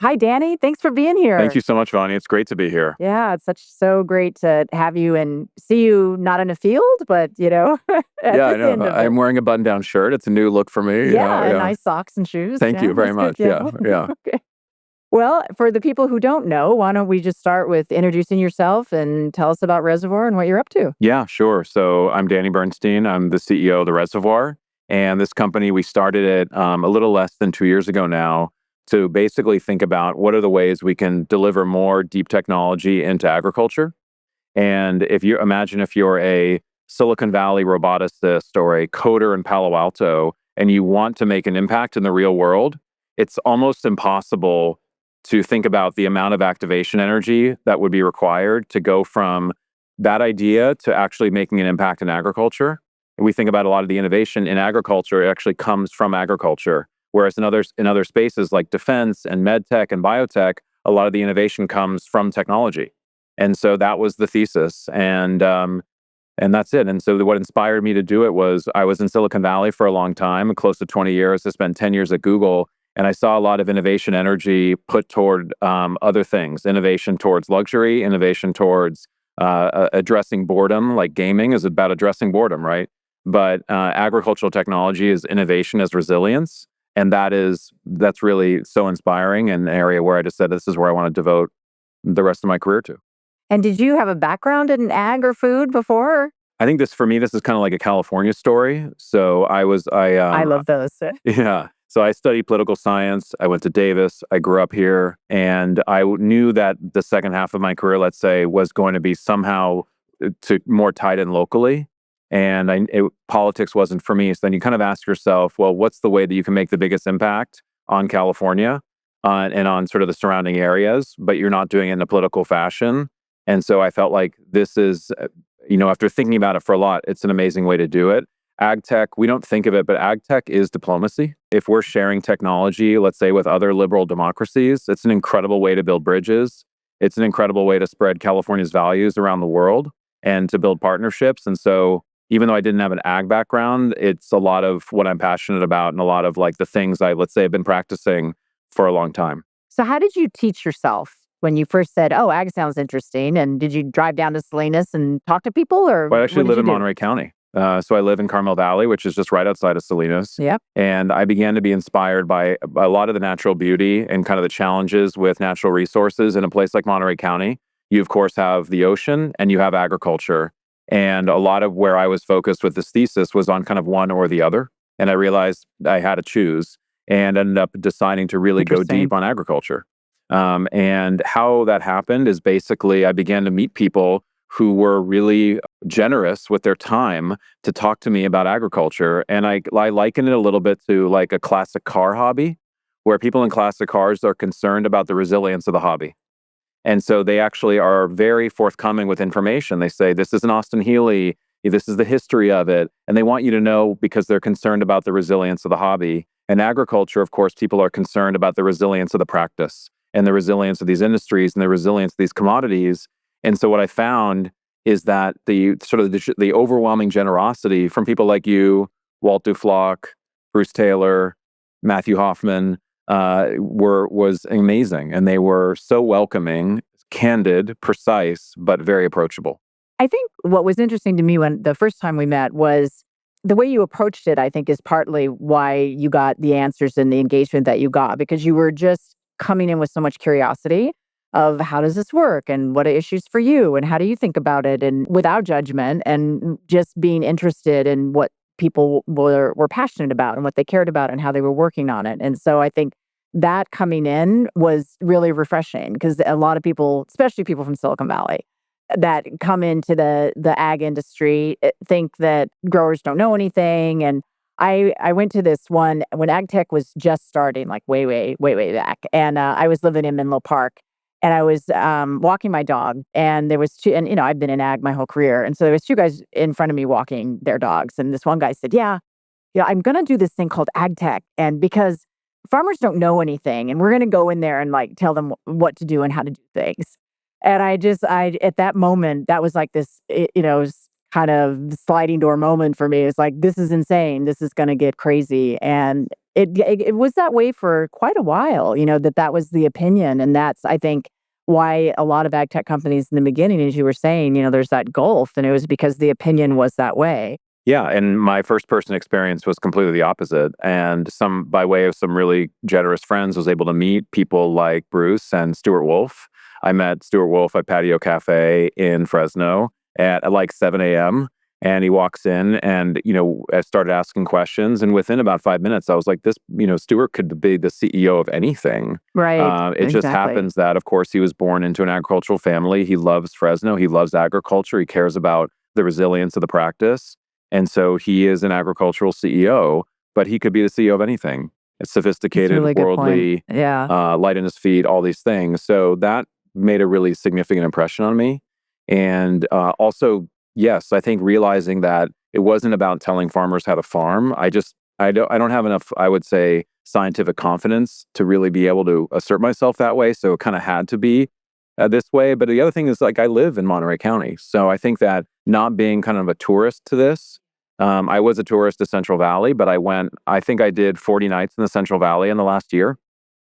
Hi, Danny. Thanks for being Thank here. you so much, Vonnie. It's great to be here. Yeah, it's so great to have you and see you not in a field, but at Yeah, I this know. end of I'm it. wearing a button-down shirt. It's a new look for me. Yeah, Yeah, yeah. nice socks and shoes. Thank Yeah, you very that's good. much. Yeah. Yeah, yeah. Okay. Well, for the people who don't know, why don't we just start with introducing yourself and tell us about Reservoir and what you're up to? Yeah, sure. So I'm Danny Bernstein. I'm the CEO of the Reservoir. And this company, we started it a little less than 2 years ago now to basically think about what are the ways we can deliver more deep technology into agriculture. And if you imagine if you're a Silicon Valley roboticist or a coder in Palo Alto and you want to make an impact in the real world, it's almost impossible to think about the amount of activation energy that would be required to go from that idea to actually making an impact in agriculture. And we think about a lot of the innovation in agriculture, it actually comes from agriculture. Whereas in other spaces like defense and med tech and biotech, a lot of the innovation comes from technology. And so that was the thesis, and that's it. And so what inspired me to do it was I was in Silicon Valley for a long time, close to 20 years. I spent 10 years at Google, and I saw a lot of innovation energy put toward other things: innovation towards luxury, innovation towards addressing boredom. Like gaming is about addressing boredom, right? But agricultural technology is innovation as resilience, and that's really so inspiring, and an area where I just said this is where I want to devote the rest of my career to. And did you have a background in ag or food before? I think this for me, this is kind of like a California story. So I love those. yeah. So I studied political science. I went to Davis. I grew up here, and knew that the second half of my career, let's say, was going to be somehow to more tied in locally. And politics wasn't for me. So then you kind of ask yourself, well, what's the way that you can make the biggest impact on California, and on sort of the surrounding areas, but you're not doing it in a political fashion? And so I felt like this is after thinking about it for a lot, it's an amazing way to do it. Ag tech, we don't think of it, but ag tech is diplomacy. If we're sharing technology, let's say with other liberal democracies, it's an incredible way to build bridges. It's an incredible way to spread California's values around the world and to build partnerships. And so, even though I didn't have an ag background, it's a lot of what I'm passionate about and a lot of like the things let's say, I've been practicing for a long time. So, how did you teach yourself when you first said, "Oh, ag sounds interesting"? And did you drive down to Salinas and talk to people, or Well, I what actually did live you in do? Monterey County. So I live in Carmel Valley, which is just right outside of Salinas. Yep. And I began to be inspired by a lot of the natural beauty and kind of the challenges with natural resources in a place like Monterey County. You, of course, have the ocean and you have agriculture. And a lot of where I was focused with this thesis was on kind of one or the other. And I realized I had to choose and ended up deciding to really go Interesting. deep on agriculture. And how that happened is basically I began to meet people who were really generous with their time to talk to me about agriculture. And I liken it a little bit to like a classic car hobby, where people in classic cars are concerned about the resilience of the hobby. And so they actually are very forthcoming with information. They say, this is an Austin Healey, this is the history of it. And they want you to know because they're concerned about the resilience of the hobby. And agriculture, of course, people are concerned about the resilience of the practice and the resilience of these industries and the resilience of these commodities. And so what I found is that the overwhelming generosity from people like you, Walt Duflock, Bruce Taylor, Matthew Hoffman, was amazing, and they were so welcoming, candid, precise, but very approachable. I think what was interesting to me when the first time we met was the way you approached it, I think, is partly why you got the answers and the engagement that you got, because you were just coming in with so much curiosity of how does this work and what are issues for you and how do you think about it, and without judgment and just being interested in what people were passionate about and what they cared about and how they were working on it. And so I think that coming in was really refreshing because a lot of people, especially people from Silicon Valley, that come into the ag industry think that growers don't know anything. And I went to this one when ag tech was just starting, like way back, and I was living in Menlo Park, and I was walking my dog, and there was two, and I've been in ag my whole career, and so there was two guys in front of me walking their dogs, and this one guy said, "Yeah, I'm gonna do this thing called ag tech, and because farmers don't know anything, and we're gonna go in there and like tell them what to do and how to do things." And I at that moment, that was like this, kind of sliding door moment for me. It's like, this is insane. This is going to get crazy. And it was that way for quite a while, that was the opinion. And that's, I think, why a lot of ag tech companies in the beginning, as you were saying, there's that gulf. And it was because the opinion was that way. Yeah, and my first person experience was completely the opposite. And by way of some really generous friends, was able to meet people like Bruce and Stuart Wolf. I met Stuart Wolf at Patio Cafe in Fresno at like 7 a.m. And he walks in and, I started asking questions. And within about 5 minutes, I was like, Stuart could be the CEO of anything. Right. It just Exactly. happens that, of course, he was born into an agricultural family. He loves Fresno. He loves agriculture. He cares about the resilience of the practice. And so he is an agricultural CEO, but he could be the CEO of anything. It's It's a sophisticated, really good point. worldly, Yeah. light in his feet, all these things. So that made a really significant impression on me. And also, yes, I think realizing that it wasn't about telling farmers how to farm. I don't have enough, I would say, scientific confidence to really be able to assert myself that way. So it kind of had to be this way. But the other thing is, like, I live in Monterey County. So I think that not being kind of a tourist to this, I was a tourist to Central Valley, but I think I did 40 nights in the Central Valley in the last year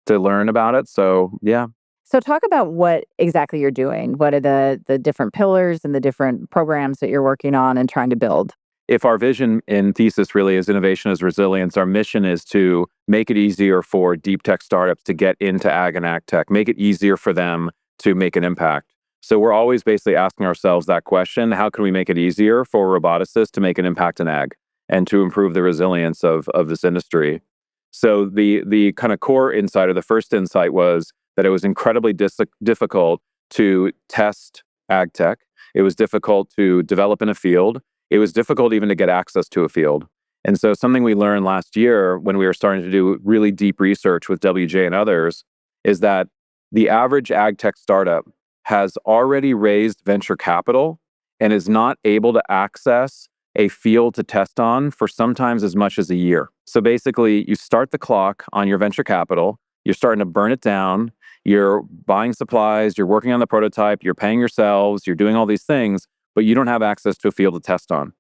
to learn about it. So yeah. So talk about what exactly you're doing. What are the different pillars and the different programs that you're working on and trying to build? If our vision and thesis really is innovation as resilience, our mission is to make it easier for deep tech startups to get into ag and ag tech, make it easier for them to make an impact. So we're always basically asking ourselves that question: how can we make it easier for roboticists to make an impact in ag and to improve the resilience of this industry? So the kind of core insight, or the first insight, was that it was incredibly difficult to test ag tech. It was difficult to develop in a field. It was difficult even to get access to a field. And so something we learned last year when we were starting to do really deep research with WJ and others is that the average ag tech startup has already raised venture capital and is not able to access a field to test on for sometimes as much as a year. So basically, you start the clock on your venture capital, you're starting to burn it down, you're buying supplies, you're working on the prototype, you're paying yourselves, you're doing all these things, but you don't have access to a field to test on.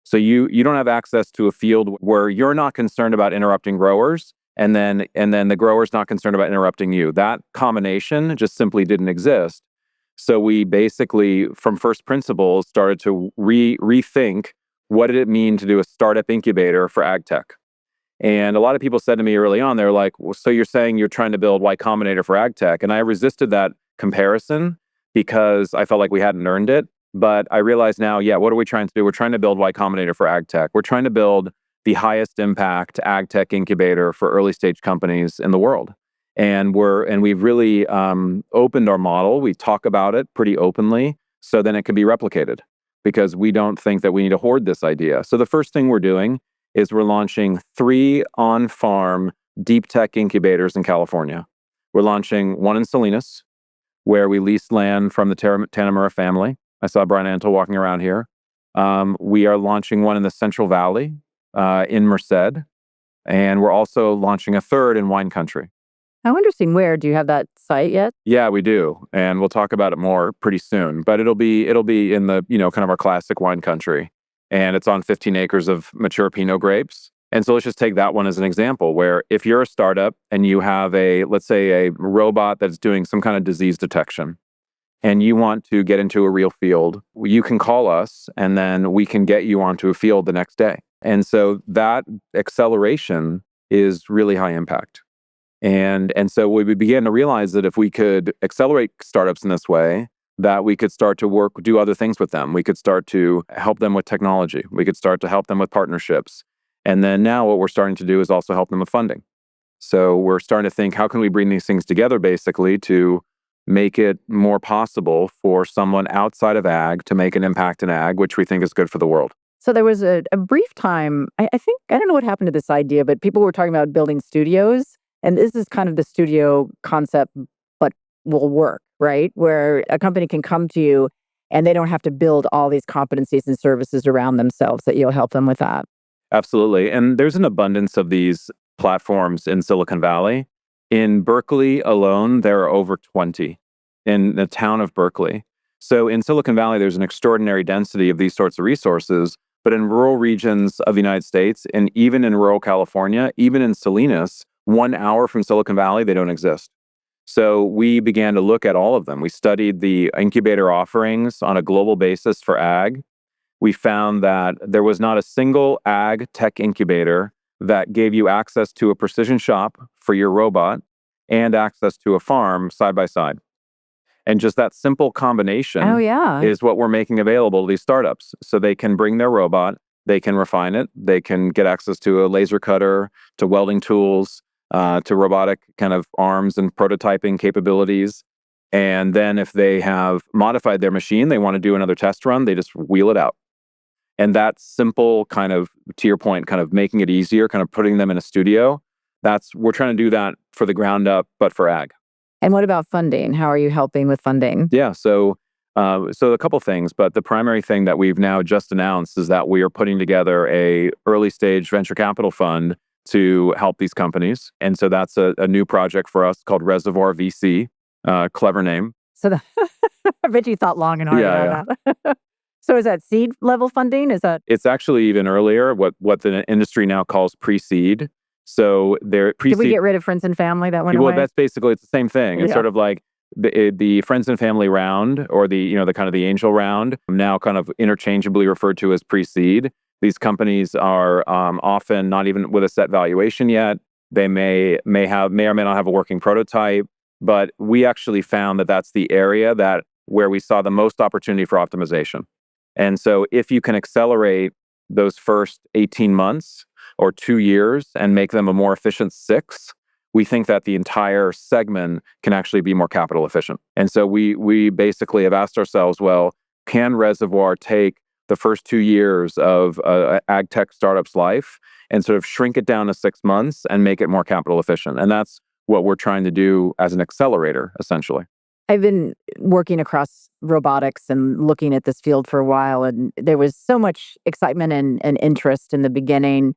So you don't have access to a field where you're not concerned about interrupting growers, and then the grower's not concerned about interrupting you. That combination just simply didn't exist. So we basically, from first principles, started to rethink what did it mean to do a startup incubator for ag tech. And a lot of people said to me early on, they're like, well, so you're saying you're trying to build Y Combinator for ag tech? And I resisted that comparison because I felt like we hadn't earned it. But I realize now, yeah, what are we trying to do? We're trying to build Y Combinator for ag tech. We're trying to build the highest impact ag tech incubator for early stage companies in the world. And we've really opened our model. We talk about it pretty openly, so then it can be replicated, because we don't think that we need to hoard this idea. So the first thing we're doing is we're launching 3 on-farm deep tech incubators in California. We're launching one in Salinas, where we lease land from the Tanamura family. I saw Brian Antle walking around here. We are launching one in the Central Valley in Merced, and we're also launching a third in wine country. How interesting. Where do you have that site yet? Yeah, we do, and we'll talk about it more pretty soon. But it'll be in the kind of our classic wine country, and it's on 15 acres of mature Pinot grapes. And so let's just take that one as an example, where if you're a startup and you have let's say a robot that's doing some kind of disease detection, and you want to get into a real field, you can call us, and then we can get you onto a field the next day. And so that acceleration is really high impact. And so we began to realize that if we could accelerate startups in this way, that we could start to do other things with them. We could start to help them with technology. We could start to help them with partnerships. And then now what we're starting to do is also help them with funding. So we're starting to think, how can we bring these things together, basically, to make it more possible for someone outside of ag to make an impact in ag, which we think is good for the world. So there was a brief time, I think, I don't know what happened to this idea, but people were talking about building studios. And this is kind of the studio concept, but will work, right? Where a company can come to you and they don't have to build all these competencies and services around themselves, that you'll help them with that. Absolutely. And there's an abundance of these platforms in Silicon Valley. In Berkeley alone, there are over 20 in the town of Berkeley. So in Silicon Valley, there's an extraordinary density of these sorts of resources. But in rural regions of the United States, and even in rural California, even in Salinas, 1 hour from Silicon Valley, they don't exist. So we began to look at all of them. We studied the incubator offerings on a global basis for ag. We found that there was not a single ag tech incubator that gave you access to a precision shop for your robot and access to a farm side by side. And just that simple Oh, combination yeah. is what we're making available to these startups. So they can bring their robot, they can refine it, they can get access to a laser cutter, to welding tools, to robotic kind of arms and prototyping capabilities. And then if they have modified their machine, they want to do another test run, they just wheel it out. And that simple kind of, to your point, kind of making it easier, kind of putting them in a studio, we're trying to do that for the ground up, but for ag. And what about funding? How are you helping with funding? Yeah, so a couple things, but the primary thing that we've now just announced is that we are putting together a early stage venture capital fund to help these companies, and so that's a new project for us called Reservoir VC. Clever name. So the I bet you thought long and hard Yeah, about that. So is that seed level funding? Is that it's actually even earlier. What the industry now calls pre-seed. So they're did we pre-seed. get rid of friends and family that went Well, away? that's basically it's the same thing. It's Yeah. sort of like the friends and family round, or the kind of the angel round, now kind of interchangeably referred to as pre-seed. These companies are often not even with a set valuation yet. They may or may not have a working prototype, but we actually found that that's the area that where we saw the most opportunity for optimization. And so if you can accelerate those first 18 months or 2 years and make them a more efficient 6, we think that the entire segment can actually be more capital efficient. And so we basically have asked ourselves, well, can Reservoir take the first 2 years of ag tech startup's life and sort of shrink it down to 6 months and make it more capital efficient? And that's what we're trying to do as an accelerator, essentially. I've been working across robotics and looking at this field for a while, and there was so much excitement and interest in the beginning,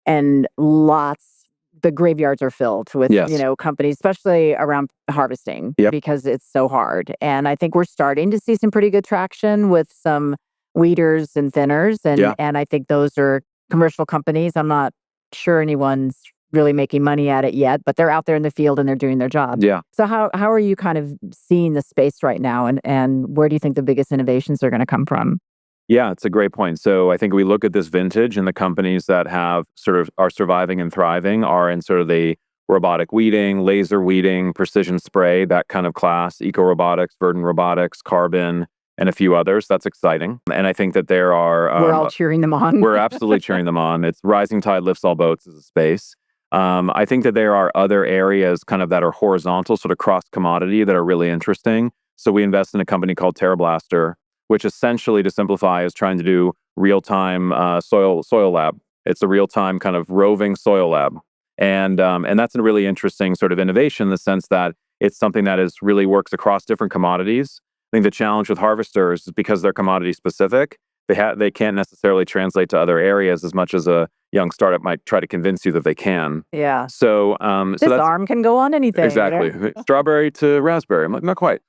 and the graveyards are filled with, Yes. companies, especially around harvesting Yep. because it's so hard. And I think we're starting to see some pretty good traction with some weeders and thinners. And Yeah. and I think those are commercial companies. I'm not sure anyone's really making money at it yet, but they're out there in the field and they're doing their job. Yeah. So how are you kind of seeing the space right now, and where do you think the biggest innovations are going to come from? Yeah, it's a great point. So I think we look at this vintage, and the companies that have sort of are surviving and thriving are in sort of the robotic weeding, laser weeding, precision spray, that kind of class, eco robotics, verdant robotics, carbon, and a few others. That's exciting. And I think that there are We're all cheering them on. we're absolutely cheering them on. It's rising tide lifts all boats as a space. I think that there are other areas kind of that are horizontal, sort of cross commodity, that are really interesting. So we invest in a company called TerraBlaster, which essentially, to simplify, is trying to do real-time soil lab. It's a real-time kind of roving soil lab, and that's a really interesting sort of innovation in the sense that it's something that is really works across different commodities. I think the challenge with harvesters is because they're commodity specific, they can't necessarily translate to other areas as much as a young startup might try to convince you that they can. Yeah. So This that's arm can go on anything. exactly strawberry to raspberry. I'm like, not quite.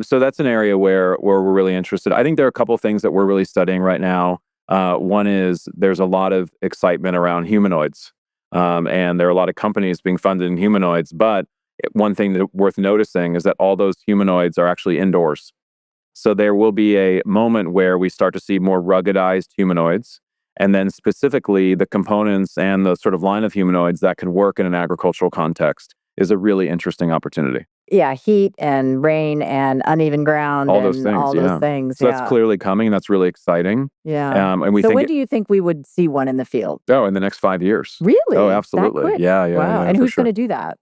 So that's an area where we're really interested. I think there are a couple of things that we're really studying right now. One is there's a lot of excitement around humanoids, and there are a lot of companies being funded in humanoids. But one thing that worth noticing is that all those humanoids are actually indoors. So there will be a moment where we start to see more ruggedized humanoids, and then specifically the components and the sort of line of humanoids that can work in an agricultural context is a really interesting opportunity. Yeah, heat and rain and uneven ground All those and things, all those yeah. things. So that's Yeah. clearly coming. That's really exciting. Yeah. And we So think when do you think we would see one in the field? in the next 5 years. Oh, Really? That absolutely. quick? Yeah, yeah, Wow. yeah, And for who's going sure. to do that?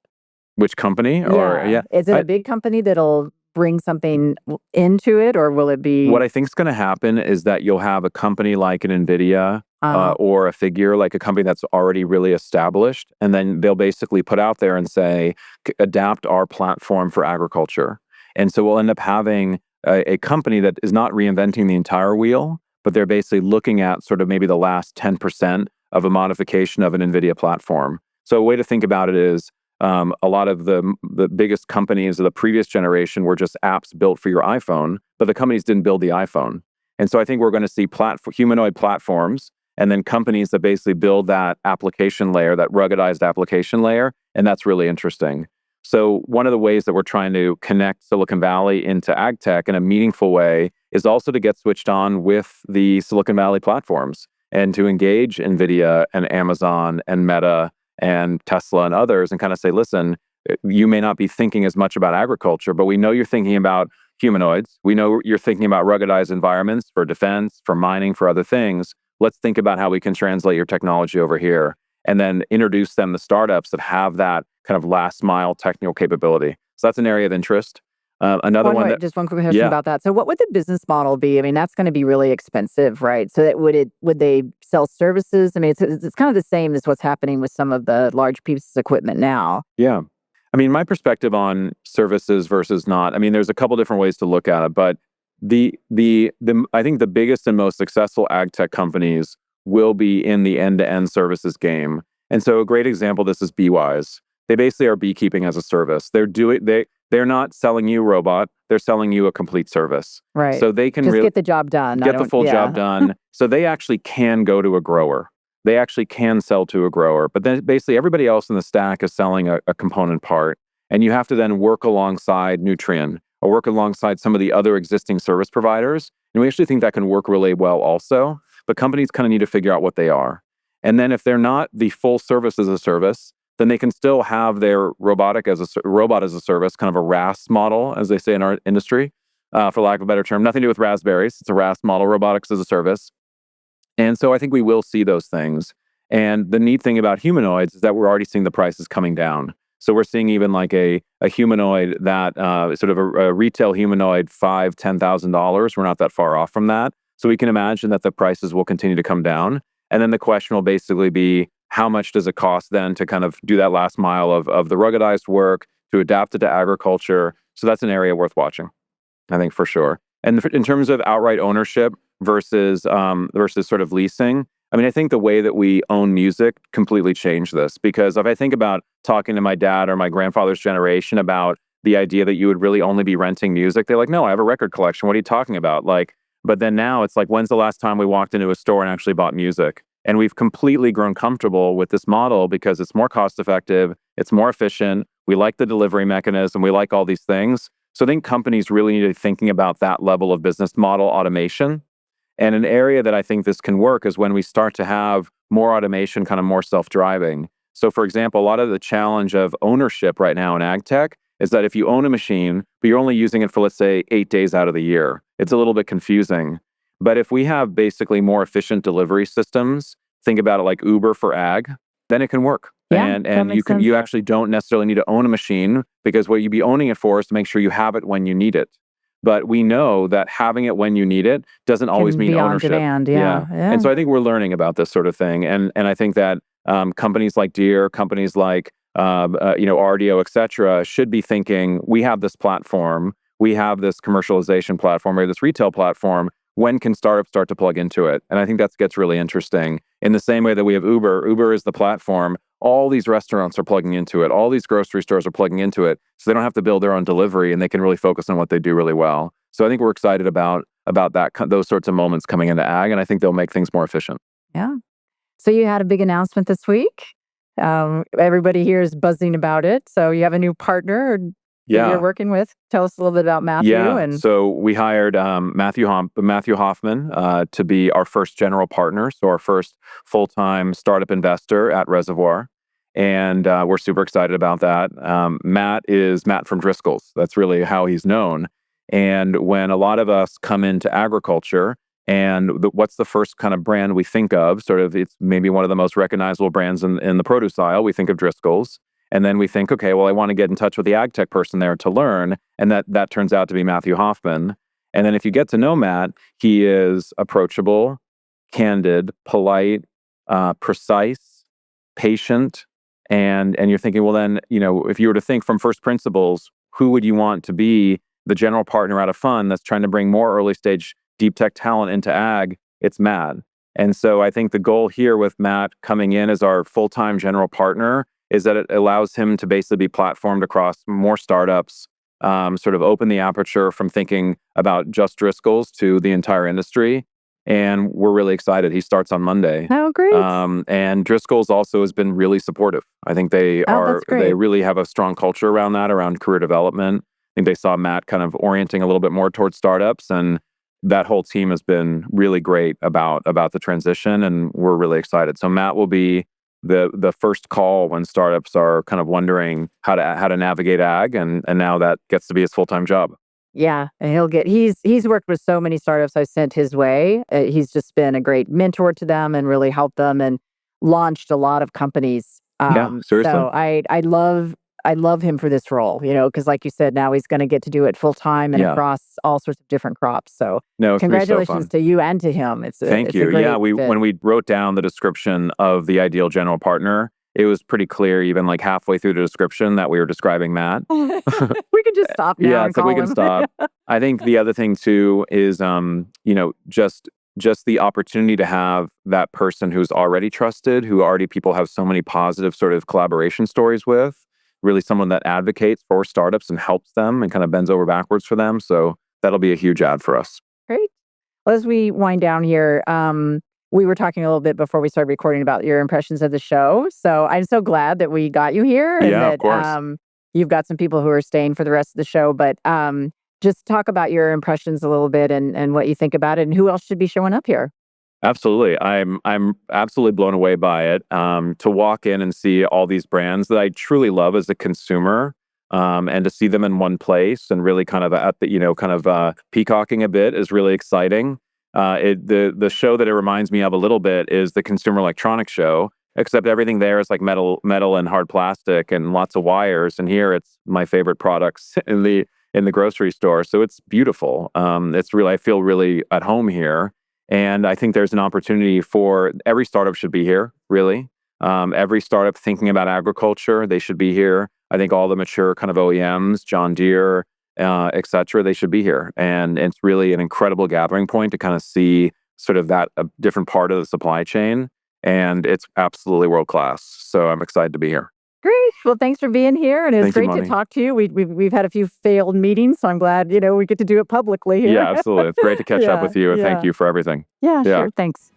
Which company? Or Yeah. yeah, Is it I, a big company that'll bring something into it, or will it what be I think is going to happen is that you'll have a company like an NVIDIA, uh or a figure like a company that's already really established, and then they'll basically put out there and say, adapt our platform for agriculture. And so we'll end up having a company that is not reinventing the entire wheel, but they're basically looking at sort of maybe the last 10% of a modification of an NVIDIA platform. So a way to think about it is A lot of the biggest companies of the previous generation were just apps built for your iPhone, but the companies didn't build the iPhone. And so I think we're going to see humanoid platforms and then companies that basically build that application layer, that ruggedized application layer. And that's really interesting. So one of the ways that we're trying to connect Silicon Valley into agtech in a meaningful way is also to get switched on with the Silicon Valley platforms and to engage NVIDIA and Amazon and Meta and Tesla and others and kind of say, listen, you may not be thinking as much about agriculture, but we know you're thinking about humanoids. We know you're thinking about ruggedized environments for defense, for mining, for other things. Let's think about how we can translate your technology over here and then introduce them to startups that have that kind of last mile technical capability. So that's an area of interest. Another one that, Just one quick question yeah, about that. So what would the business model be? I mean, that's going to be really expensive, right? So would they sell services? I mean, it's kind of the same as what's happening with some of the large pieces of equipment now. yeah. I mean, my perspective on services versus not, I mean, there's a couple different ways to look at it, but the I think the biggest and most successful ag tech companies will be in the end-to-end services game. And so a great example of this is BeeWise. They basically are beekeeping as a service. They're not selling you a robot, they're selling you a complete service. Right. So they can Just really get the job done. get the full job done. So they actually can go to a grower. They actually can sell to a grower. But then basically everybody else in the stack is selling a component part. And you have to then work alongside Nutrien or work alongside some of the other existing service providers. And we actually think that can work really well also. But companies kind of need to figure out what they are. And then if they're not the full service as a service, then they can still have their robot as a service, kind of a RAS model, as they say in our industry, for lack of a better term. Nothing to do with raspberries. It's a RAS model, robotics as a service. And so I think we will see those things. And the neat thing about humanoids is that we're already seeing the prices coming down. So we're seeing even like a humanoid that sort of a retail humanoid, $5,000-$10,000. We're not that far off from that. So we can imagine that the prices will continue to come down. And then the question will basically be, how much does it cost then to kind of do that last mile of the ruggedized work, to adapt it to agriculture? So that's an area worth watching, I think, for sure. And in terms of outright ownership versus sort of leasing, I mean, I think the way that we own music completely changed this, because if I think about talking to my dad or my grandfather's generation about the idea that you would really only be renting music, they're like, no, I have a record collection. What are you talking about? Like, but then now it's like, when's the last time we walked into a store and actually bought music? And we've completely grown comfortable with this model because it's more cost effective, it's more efficient, we like the delivery mechanism, we like all these things. So I think companies really need to be thinking about that level of business model automation. And an area that I think this can work is when we start to have more automation, kind of more self-driving. So for example, a lot of the challenge of ownership right now in ag tech is that if you own a machine, but you're only using it for, let's say, 8 days out of the year, it's a little bit confusing. But if we have basically more efficient delivery systems, think about it like Uber for ag, then it can work. Yeah, that And makes sense. you actually don't necessarily need to own a machine, because what you'd be owning it for is to make sure you have it when you need it. But we know that having it when you need it doesn't always Can mean be on ownership. demand. Yeah. And Yeah. so I think we're learning about this sort of thing. And I think that companies like Deere, companies like RDO, et cetera, should be thinking, we have this platform, we have this commercialization platform, or this retail platform. When can startups start to plug into it? And I think that gets really interesting. In the same way that we have Uber, Uber is the platform. All these restaurants are plugging into it. All these grocery stores are plugging into it. So they don't have to build their own delivery, and they can really focus on what they do really well. So I think we're excited about that, those sorts of moments coming into ag, and I think they'll make things more efficient. Yeah. So you had a big announcement this week. Everybody here is buzzing about it. So you have a new partner that you're Yeah. working with. Tell us a little bit about Matthew. Yeah. And So we hired Matthew Hoffman to be our first general partner, so our first full-time startup investor at Reservoir. And we're super excited about that. Matt is Matt from Driscoll's. That's really how he's known. And when a lot of us come into agriculture, and what's the first kind of brand we think of? Sort of, it's maybe one of the most recognizable brands in the produce aisle. We think of Driscoll's. And then we think, okay, well, I want to get in touch with the ag tech person there to learn. And that turns out to be Matthew Hoffman. And then if you get to know Matt, he is approachable, candid, polite, precise, patient. And you're thinking, well, then, if you were to think from first principles, who would you want to be the general partner at a fund that's trying to bring more early stage deep tech talent into ag? It's Matt. And so I think the goal here with Matt coming in as our full-time general partner is that it allows him to basically be platformed across more startups, sort of open the aperture from thinking about just Driscoll's to the entire industry. And we're really excited. He starts on Monday. Oh, great. And Driscoll's also has been really supportive. I think Oh, that's they great. really have a strong culture around that, around career development. I think they saw Matt kind of orienting a little bit more towards startups, and that whole team has been really great about the transition, and we're really excited. So Matt will be the first call when startups are kind of wondering how to navigate ag, and now that gets to be his full-time job. Yeah, and he's worked with so many startups I've sent his way. He's just been a great mentor to them and really helped them and launched a lot of companies. Yeah, seriously. So I love him for this role, because like you said, now he's going to get to do it full time and Yeah. across all sorts of different crops. So No, it's gonna be so congratulations fun. to you and to him. Thank It's a you. Yeah, great we fit. when we wrote down the description of the ideal general partner, it was pretty clear, even like halfway through the description, that we were describing Matt. We can just stop now Yeah, and it's like we call can him. stop. I think the other thing too is, just the opportunity to have that person who's already trusted, who already people have so many positive sort of collaboration stories with, really someone that advocates for startups and helps them and kind of bends over backwards for them. So that'll be a huge add for us. Great. Well, as we wind down here, we were talking a little bit before we started recording about your impressions of the show. So I'm so glad that we got you here and Yeah, of that course. you've got some people who are staying for the rest of the show. But just talk about your impressions a little bit and what you think about it and who else should be showing up here. Absolutely. I'm absolutely blown away by it. To walk in and see all these brands that I truly love as a consumer, and to see them in one place and really kind of at the, kind of peacocking a bit is really exciting. The show that it reminds me of a little bit is the Consumer Electronics Show, except everything there is like metal and hard plastic and lots of wires. And here it's my favorite products in the grocery store. So it's beautiful. It's really, I feel really at home here. And I think there's an opportunity for every startup should be here, really. Every startup thinking about agriculture, they should be here. I think all the mature kind of OEMs, John Deere, et cetera, they should be here. And it's really an incredible gathering point to kind of see sort of that a different part of the supply chain. And it's absolutely world class. So I'm excited to be here. Great. Well, thanks for being here, and it was Thank you, great to Money. talk to you. We've had a few failed meetings, so I'm glad we get to do it publicly here. Yeah, absolutely. It's great to catch up Yeah, with you. And thank yeah, you for everything. yeah. Yeah. Sure. Thanks.